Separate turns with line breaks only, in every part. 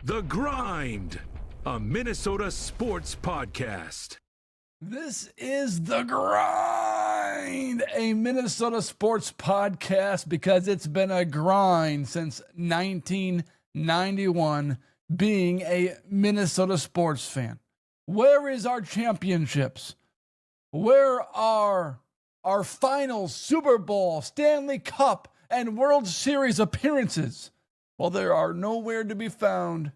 The Grind, a Minnesota sports podcast.
This is The Grind, a Minnesota sports podcast, because it's been a grind since 1991 being a Minnesota sports fan. Where is our championships? Where are our finals, Super Bowl, Stanley Cup, and World Series appearances? Well, they are nowhere to be found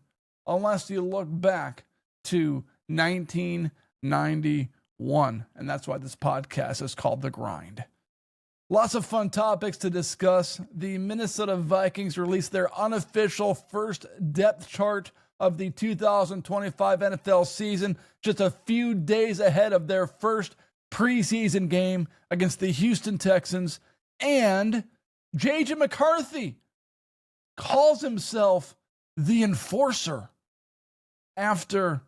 unless you look back to 1991. And that's why this podcast is called The Grind. Lots of fun topics to discuss. The Minnesota Vikings released their unofficial first depth chart of the 2025 NFL season, just a few days ahead of their first preseason game against the Houston Texans. And J.J. McCarthy calls himself the enforcer after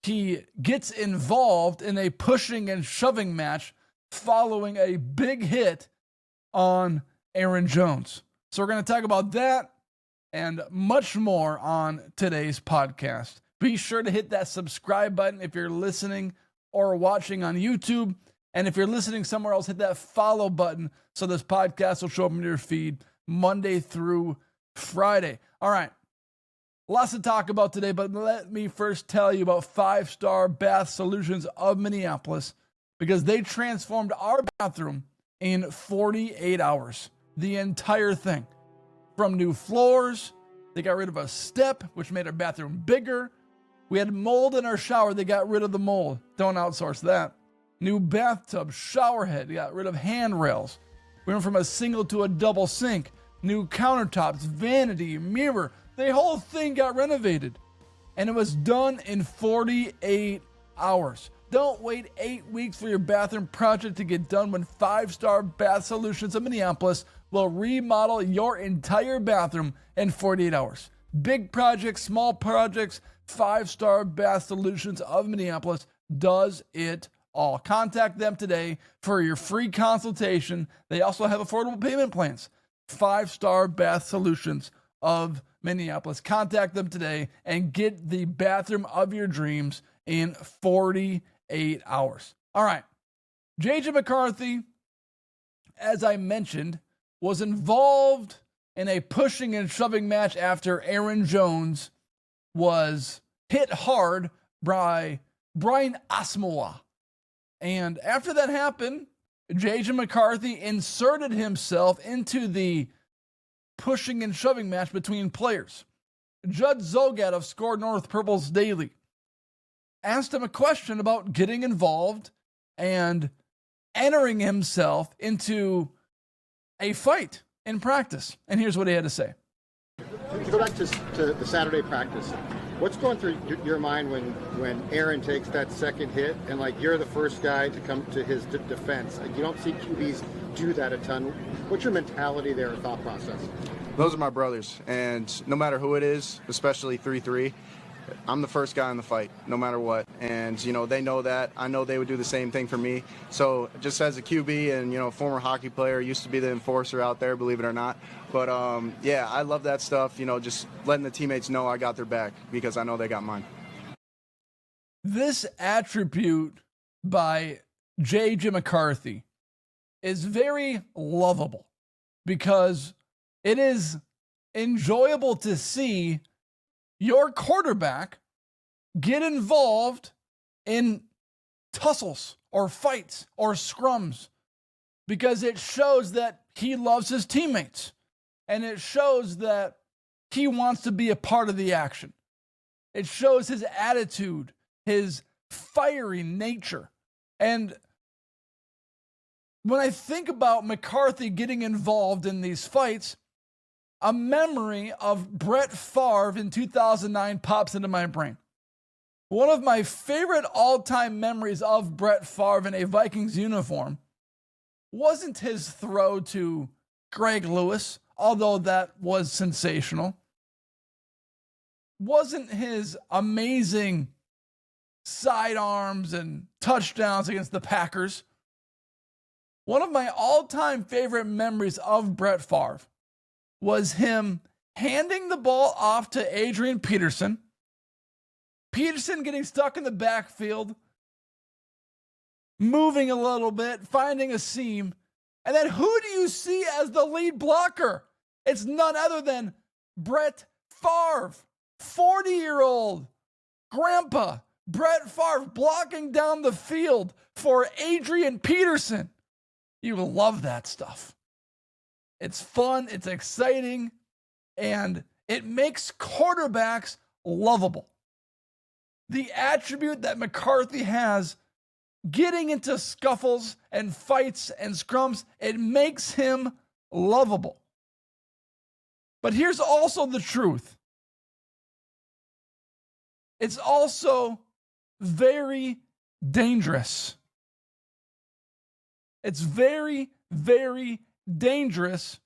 he gets involved in a pushing and shoving match following a big hit on Aaron Jones. So we're going to talk about that and much more on today's podcast. Be sure to hit that subscribe button if you're listening or watching on YouTube. And if you're listening somewhere else, hit that follow button so this podcast will show up in your feed Monday through Friday. All right. Lots to talk about today, but let me first tell you about 5-Star Bath Solutions of Minneapolis, because they transformed our bathroom in 48 hours. The entire thing. From new floors, they got rid of a step, which made our bathroom bigger. We had mold in our shower. They got rid of the mold. Don't outsource that. New bathtub, shower head. They got rid of handrails. We went from a single to a double sink. New countertops, vanity, mirror. The whole thing got renovated. And it was done in 48 hours. Don't wait 8 weeks for your bathroom project to get done when 5-Star Bath Solutions of Minneapolis will remodel your entire bathroom in 48 hours. Big projects, small projects, 5-Star Bath Solutions of Minneapolis does it all. Contact them today for your free consultation. They also have affordable payment plans. 5-Star Bath Solutions of Minneapolis. Contact them today and get the bathroom of your dreams in 48 hours. All right. J.J. McCarthy, as I mentioned, was involved in a pushing and shoving match after Aaron Jones was hit hard by Brian Asamoah. And after that happened, J.J. McCarthy inserted himself into the pushing and shoving match between players. Judd Zogat of Score North Purple's Daily asked him a question about getting involved and entering himself into a fight in practice. And here's what he had to say.
To go back to the Saturday practice, what's going through your mind when Aaron takes that second hit and you're the first guy to come to his defense? You don't see QBs do that a ton. What's your mentality there or thought process?
Those are my brothers, and no matter who it is, especially 3-3, I'm the first guy in the fight, no matter what. And, they know that. I know they would do the same thing for me. So just as a QB and, former hockey player, used to be the enforcer out there, believe it or not. But, yeah, I love that stuff, just letting the teammates know I got their back because I know they got mine.
This attribute by J.J. McCarthy is very lovable because it is enjoyable to see your quarterback get involved in tussles or fights or scrums, because it shows that he loves his teammates and it shows that he wants to be a part of the action. It shows his attitude, his fiery nature. And when I think about McCarthy getting involved in these fights, a memory of Brett Favre in 2009 pops into my brain. One of my favorite all-time memories of Brett Favre in a Vikings uniform wasn't his throw to Greg Lewis, although that was sensational. Wasn't his amazing sidearms and touchdowns against the Packers. One of my all-time favorite memories of Brett Favre was him handing the ball off to Adrian Peterson. Peterson getting stuck in the backfield, moving a little bit, finding a seam. And then who do you see as the lead blocker? It's none other than Brett Favre, 40-year-old grandpa Brett Favre blocking down the field for Adrian Peterson. You love that stuff. It's fun, it's exciting, and it makes quarterbacks lovable. The attribute that McCarthy has, getting into scuffles and fights and scrums, it makes him lovable. But here's also the truth. It's also very dangerous. It's very, very dangerous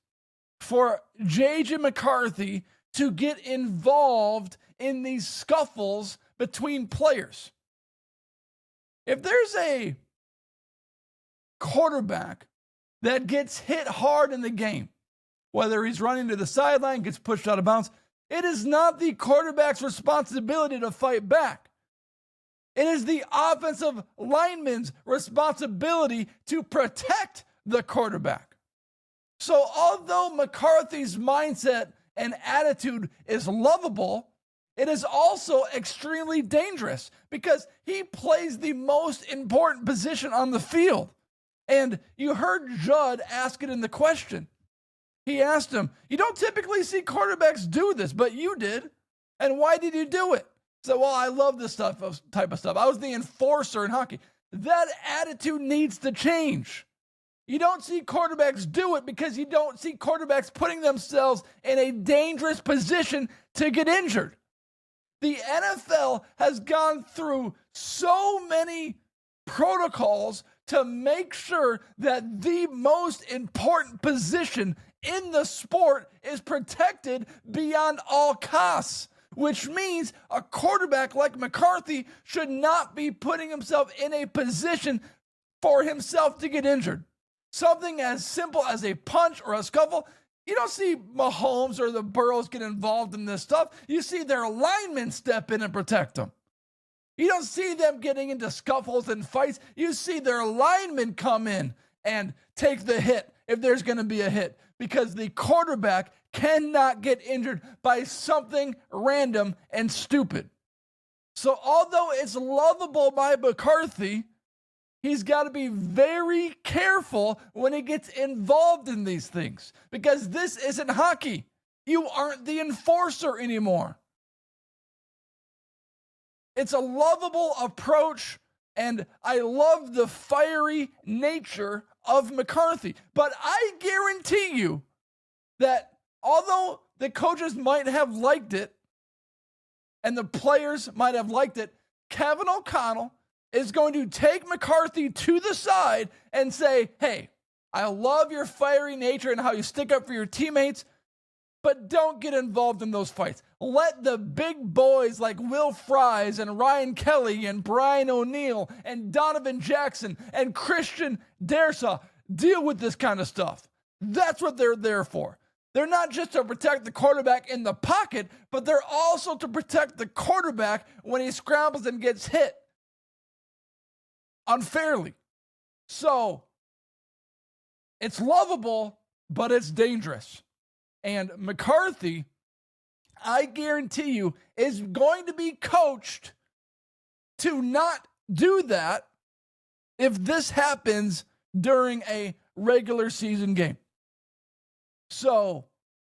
for J.J. McCarthy to get involved in these scuffles between players. If there's a quarterback that gets hit hard in the game, whether he's running to the sideline, gets pushed out of bounds, it is not the quarterback's responsibility to fight back. It is the offensive lineman's responsibility to protect the quarterback. So although McCarthy's mindset and attitude is lovable, it is also extremely dangerous because he plays the most important position on the field. And you heard Judd ask it in the question. He asked him, you don't typically see quarterbacks do this, but you did. And why did you do it? He said, well, I love this type of stuff. I was the enforcer in hockey. That attitude needs to change. You don't see quarterbacks do it because you don't see quarterbacks putting themselves in a dangerous position to get injured. The NFL has gone through so many protocols to make sure that the most important position in the sport is protected beyond all costs, which means a quarterback like McCarthy should not be putting himself in a position for himself to get injured. Something as simple as a punch or a scuffle. You don't see Mahomes or the Burrows get involved in this stuff. You see their linemen step in and protect them. You don't see them getting into scuffles and fights. You see their linemen come in and take the hit if there's going to be a hit, because the quarterback cannot get injured by something random and stupid. So although it's lovable by McCarthy, he's got to be very careful when he gets involved in these things, because this isn't hockey. You aren't the enforcer anymore. It's a lovable approach, and I love the fiery nature of McCarthy. But I guarantee you that although the coaches might have liked it and the players might have liked it, Kevin O'Connell is going to take McCarthy to the side and say, hey, I love your fiery nature and how you stick up for your teammates, but don't get involved in those fights. Let the big boys like Will Fries and Ryan Kelly and Brian O'Neill and Donovan Jackson and Christian Darrisaw deal with this kind of stuff. That's what they're there for. They're not just to protect the quarterback in the pocket, but they're also to protect the quarterback when he scrambles and gets hit unfairly. So it's lovable, but it's dangerous. And McCarthy, I guarantee you, is going to be coached to not do that if this happens during a regular season game. So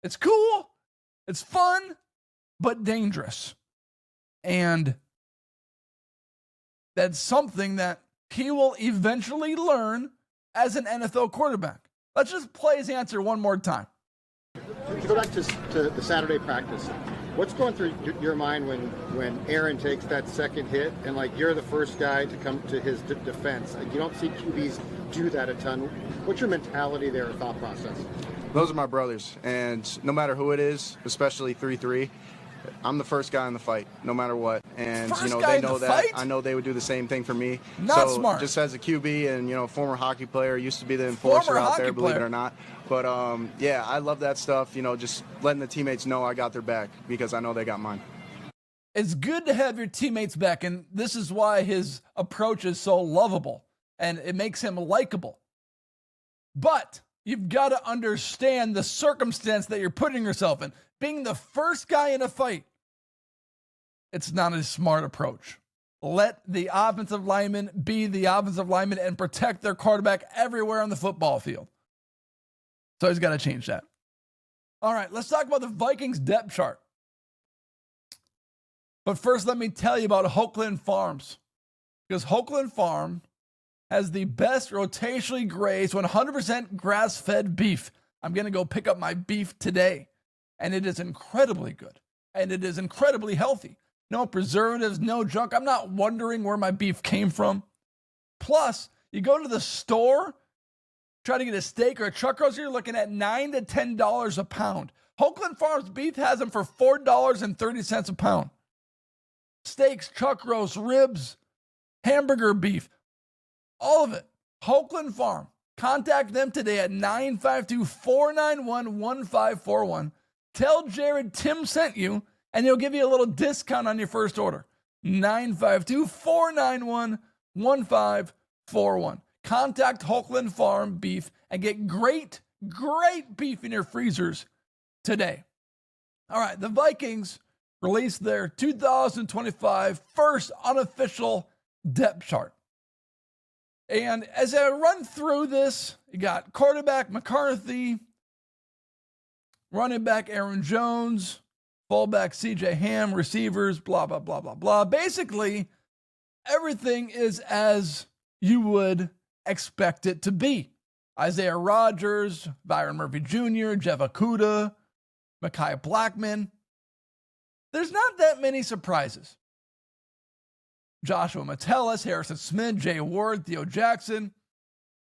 it's cool, it's fun, but dangerous. And that's something that he will eventually learn as an NFL quarterback. Let's just play his answer one more time.
To go back to the Saturday practice, what's going through your mind when Aaron takes that second hit and like you're the first guy to come to his defense? You don't see QBs do that a ton. What's your mentality there, or thought process?
Those are my brothers, and no matter who it is, especially 3-3, I'm the first guy in the fight, no matter what. And,
First
you know,
guy
they
in the
know that.
fight?
I know they would do the same thing for me.
Not
so
smart.
just as a QB and, you know, former hockey player, used to be the enforcer
Former
out
hockey
there, believe
player.
it or not. But, yeah, I love that stuff, you know, just letting the teammates know I got their back because I know they got mine.
It's good to have your teammates back, and this is why his approach is so lovable, and it makes him likable. But you've got to understand the circumstance that you're putting yourself in. Being the first guy in a fight, it's not a smart approach. Let the offensive lineman be the offensive lineman and protect their quarterback everywhere on the football field. So he's got to change that. All right, let's talk about the Vikings depth chart. But first, let me tell you about Hochland Farms. Because Hochland Farm has the best rotationally grazed 100% grass-fed beef. I'm going to go pick up my beef today. And it is incredibly good. And it is incredibly healthy. No preservatives, no junk. I'm not wondering where my beef came from. Plus, you go to the store, try to get a steak or a chuck roast, you're looking at $9 to $10 a pound. Hochland Farms beef has them for $4.30 a pound. Steaks, chuck roast, ribs, hamburger beef, all of it. Hochland Farm. Contact them today at 952-491-1541. Tell Jared Tim sent you, and he'll give you a little discount on your first order. 952-491-1541. Contact Hochland Farm Beef and get great beef in your freezers today. All right, the Vikings released their 2025 first unofficial depth chart. And as I run through this, you got quarterback McCarthy, running back Aaron Jones, fullback CJ Ham, receivers, blah, blah, blah, blah, blah. Basically, everything is as you would expect it to be. Isaiah Rodgers, Byron Murphy Jr., Jeff Okudah, Mekhi Blackman. There's not that many surprises. Joshua Metellus, Harrison Smith, Jay Ward, Theo Jackson.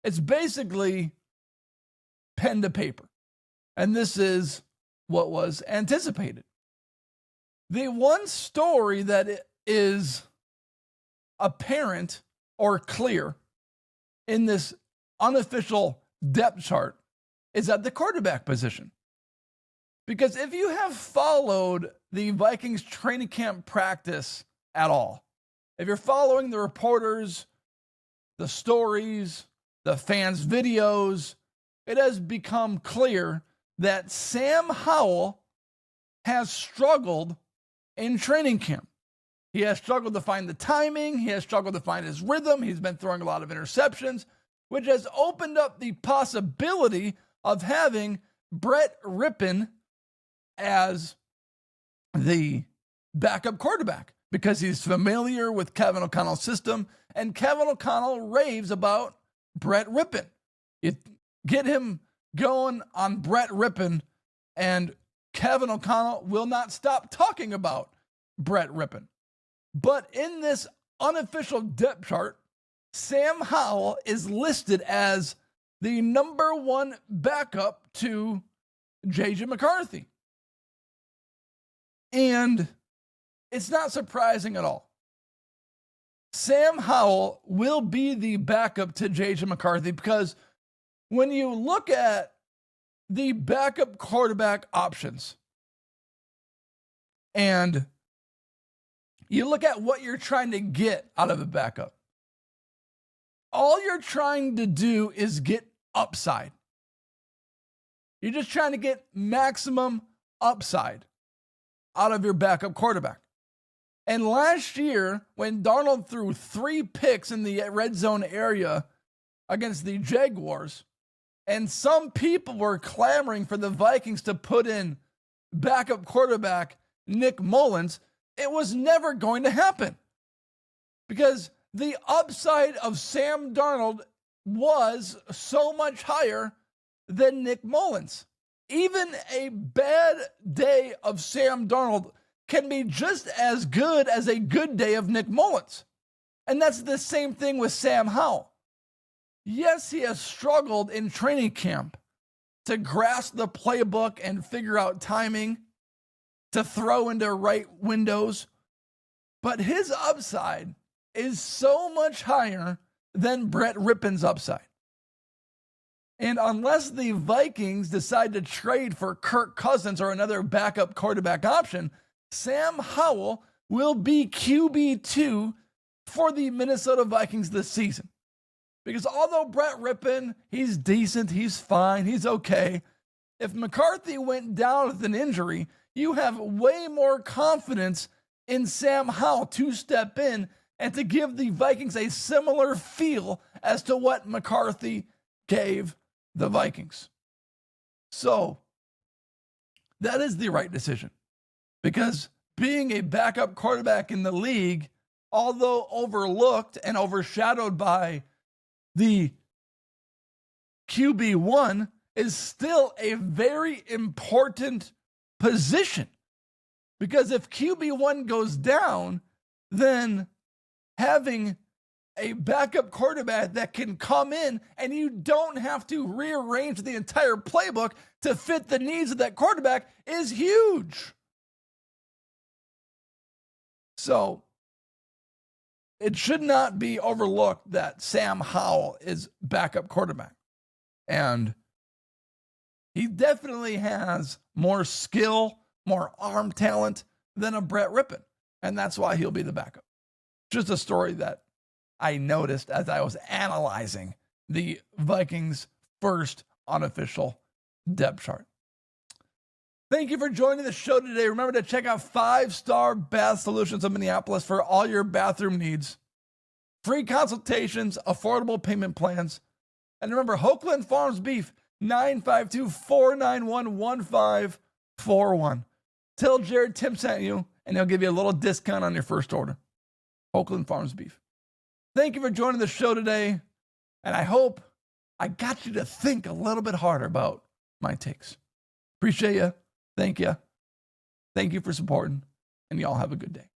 It's basically pen to paper. And this is what was anticipated. The one story that is apparent or clear in this unofficial depth chart is at the quarterback position. Because if you have followed the Vikings training camp practice at all, if you're following the reporters, the stories, the fans' videos, it has become clear that Sam Howell has struggled in training camp. He has struggled to find the timing. He has struggled to find his rhythm. He's been throwing a lot of interceptions, which has opened up the possibility of having Brett Rypien as the backup quarterback because he's familiar with Kevin O'Connell's system, and Kevin O'Connell raves about Brett Rypien. You get him going on Brett Rypien, and Kevin O'Connell will not stop talking about Brett Rypien. But in this unofficial depth chart, Sam Howell is listed as the number one backup to J.J. McCarthy. And it's not surprising at all. Sam Howell will be the backup to J.J. McCarthy because when you look at the backup quarterback options and you look at what you're trying to get out of a backup, all you're trying to do is get upside. You're just trying to get maximum upside out of your backup quarterback. And last year, when Darnold threw 3 picks in the red zone area against the Jaguars, and some people were clamoring for the Vikings to put in backup quarterback Nick Mullins, it was never going to happen. Because the upside of Sam Darnold was so much higher than Nick Mullins. Even a bad day of Sam Darnold can be just as good as a good day of Nick Mullins. And that's the same thing with Sam Howell. Yes, he has struggled in training camp to grasp the playbook and figure out timing. to throw into right windows, but his upside is so much higher than Brett Rypien's upside. And unless the Vikings decide to trade for Kirk Cousins or another backup quarterback option, Sam Howell will be QB2 for the Minnesota Vikings this season. Because although Brett Rypien, he's decent, he's fine, he's okay. If McCarthy went down with an injury, you have way more confidence in Sam Howell to step in and to give the Vikings a similar feel as to what McCarthy gave the Vikings. So that is the right decision, because being a backup quarterback in the league, although overlooked and overshadowed by the QB1, is still a very important position. Because if QB1 goes down, then having a backup quarterback that can come in and you don't have to rearrange the entire playbook to fit the needs of that quarterback is huge. So it should not be overlooked that Sam Howell is backup quarterback. And he definitely has more skill, more arm talent than a Brett Rypien. And that's why he'll be the backup. Just a story that I noticed as I was analyzing the Vikings' first unofficial depth chart. Thank you for joining the show today. Remember to check out 5-Star Bath Solutions of Minneapolis for all your bathroom needs. Free consultations, affordable payment plans. And remember, Hoagland Farms Beef, 952-491-1541. Tell Jared Tim sent you, and he'll give you a little discount on your first order. Hoagland Farms Beef. Thank you for joining the show today, and I hope I got you to think a little bit harder about my takes. Appreciate you. Thank you. Thank you for supporting, and y'all have a good day.